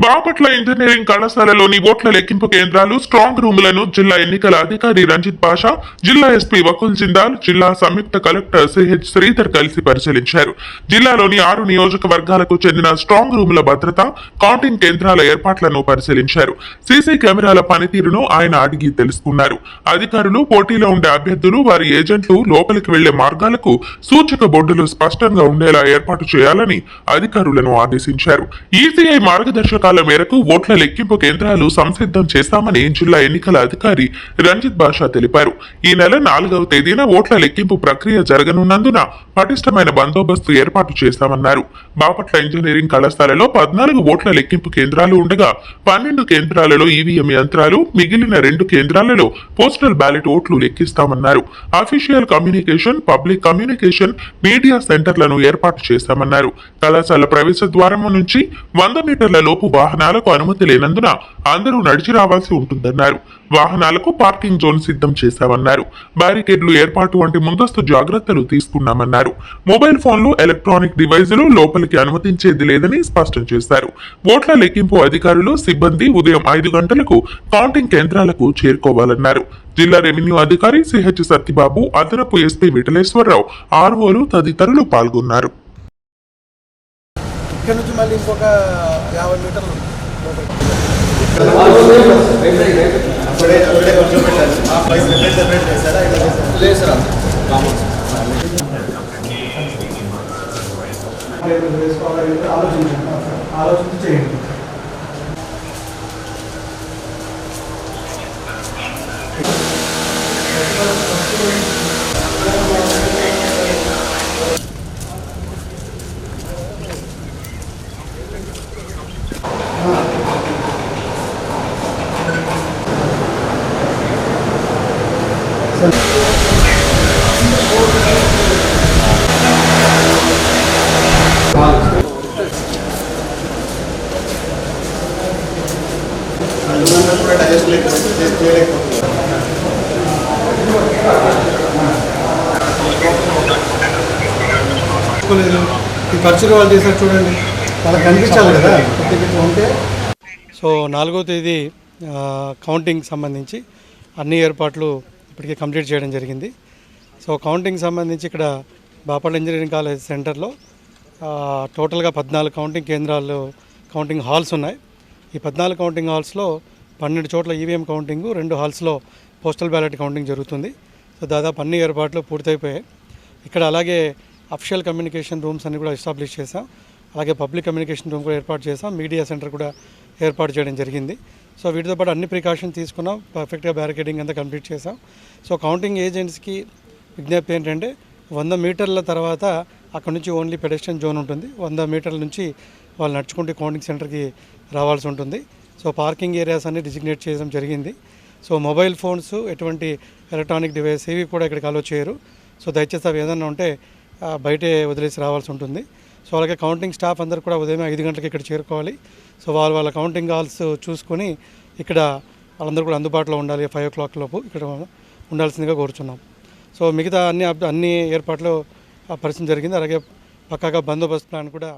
Bapatla engineering కళాశాలలోని ఓట్ల లెక్కింపు కేంద్రాలు స్ట్రాంగ్ రూములను జిల్లా ఎన్నికల అధికారి రంజిత్ పాషా, జిల్లా ఎస్పీ వకుల్ జిందాల్, జిల్లా సంయుక్త కలెక్టర్ సిహెచ్ శ్రీధర్ కలిసి పరిశీలించారు. జిల్లాలోని 6 నియోజకవర్గాలకు చెందిన స్ట్రాంగ్ రూముల భద్రత, కౌంటింగ్ కేంద్రాల ఏర్పాట్లను పరిశీలించారు. సీసీ కెమెరాల పనితీరును ఆయన అడిగి తెలుసుకున్నారు. అధికారులు, పోటీలో ఉండే అభ్యర్థులు, వారి ఏజెంట్లు లోపలికి వెళ్లే మార్గాలకు సూచక బోర్డులు స్పష్టంగా ఉండేలా ఏర్పాటు చేయాలని అధికారులను ఆదేశించారు. ఈసీఐ మార్గదర్శకాల మేరకు ఓట్ల లెక్కింపు కేంద్రాలు సంసిద్ధం చేస్తామని జిల్లా ఎన్నికల అధికారి రంజిత్ బాషా తెలిపారు. ఈ నెల 4వ తేదీన ఓట్ల లెక్కింపు ప్రక్రియ జరగనున్నందున పటిష్టమైన బందోబస్తు ఏర్పాటు చేస్తామన్నారు. బాపట్ల ఇంజనీరింగ్ కళాశాలలో 14 ఓట్ల లెక్కింపు కేంద్రాలు ఉండగా 12 కేంద్రాలలో ఈవీఎం యంత్రాలు, మిగిలిన 2 కేంద్రాలలో పోస్టల్ బ్యాలెట్ ఓట్లు లెక్కిస్తామన్నారు. Official communication, public communication, media సెంటర్లను ఏర్పాటు చేస్తామన్నారు. కళాశాల ప్రవేశ ద్వారం నుంచి 100 మీటర్ల లోపు వాహనాలకు అనుమతి లేనందున అందరూ నడిచి రావాల్సి ఉంటుందన్నారు. వాహనాలకు పార్కింగ్ జోన్ సిద్ధం చేశామన్నారు. బ్యారికేడ్లు ఏర్పాటు వంటి ముందస్తు జాగ్రత్తలు తీసుకున్నామన్నారు. మొబైల్ ఫోన్లు, ఎలక్ట్రానిక్ డివైజులు లోపలికి అనుమతించేది లేదని స్పష్టం చేశారు. ఓట్ల లెక్కింపు అధికారులు, సిబ్బంది ఉదయం 5 గంటలకు కౌంటింగ్ కేంద్రాలకు చేరుకోవాలన్నారు. జిల్లా రెవెన్యూ అధికారి సిహెచ్ సత్యబాబు, అదనపు ఎస్పీ విఠలేశ్వరరావు, ఆర్ఓలు తదితరులు పాల్గొన్నారు. ఇక్కడ నుంచి మళ్ళీ ఇంకొక 50 మీటర్లు ఆలోచించి చేయండి. ఈ ఖర్చులు వాళ్ళు చేశారు చూడండి, వాళ్ళకి కనిపించాలి కదా ఉంటే. సో 4వ తేదీ కౌంటింగ్ సంబంధించి అన్ని ఏర్పాట్లు ఇప్పటికే కంప్లీట్ చేయడం జరిగింది. సో కౌంటింగ్ సంబంధించి ఇక్కడ బాపట్ల ఇంజనీరింగ్ కాలేజ్ సెంటర్లో టోటల్గా 14 కౌంటింగ్ కేంద్రాలు, కౌంటింగ్ హాల్స్ ఉన్నాయి. ఈ 14 కౌంటింగ్ హాల్స్లో 12 చోట్ల ఈవీఎం కౌంటింగ్, 2 హాల్స్లో పోస్టల్ బ్యాలెట్ కౌంటింగ్ జరుగుతుంది. సో దాదాపు అన్ని ఏర్పాట్లు పూర్తయిపోయాయి. ఇక్కడ అలాగే అఫీషియల్ కమ్యూనికేషన్ రూమ్స్ అన్ని కూడా ఎస్టాబ్లిష్ చేసాం. అలాగే పబ్లిక్ కమ్యూనికేషన్ రూమ్ కూడా ఏర్పాటు చేసాం. మీడియా సెంటర్ కూడా ఏర్పాటు చేయడం జరిగింది. సో వీటితో పాటు అన్ని ప్రికాషన్ తీసుకున్నాం. పర్ఫెక్ట్గా బ్యారికేడింగ్ అంతా కంప్లీట్ చేసాం. సో కౌంటింగ్ ఏజెంట్స్కి విజ్ఞప్తి ఏంటంటే 100 మీటర్ల తర్వాత అక్కడ నుంచి ఓన్లీ పెడెస్ట్రియన్ జోన్ ఉంటుంది. 100 మీటర్ల నుంచి వాళ్ళు నడుచుకుంటూ కౌంటింగ్ సెంటర్కి రావాల్సి ఉంటుంది. సో పార్కింగ్ ఏరియాస్ అన్ని డిజిగ్నేట్ చేయడం జరిగింది. సో మొబైల్ ఫోన్స్, ఎటువంటి ఎలక్ట్రానిక్ డివైస్ ఏవి కూడా ఇక్కడికి అలో చేయరు. సో దయచేసి అవి ఏదైనా ఉంటే బయటే వదిలేసి రావాల్సి ఉంటుంది. సో అలాగే కౌంటింగ్ స్టాఫ్ అందరూ కూడా ఉదయం 5 గంటలకు ఇక్కడ చేరుకోవాలి. సో వాళ్ళ కౌంటింగ్ హాల్స్ చూసుకొని ఇక్కడ వాళ్ళందరూ కూడా అందుబాటులో ఉండాలి. 5 o'clock లోపు ఇక్కడ ఉండాల్సిందిగా కోరుచున్నాం. సో మిగతా అన్ని ఏర్పాట్లు పరిచయం జరిగింది. అలాగే పక్కాగా బందోబస్తు ప్లాన్ కూడా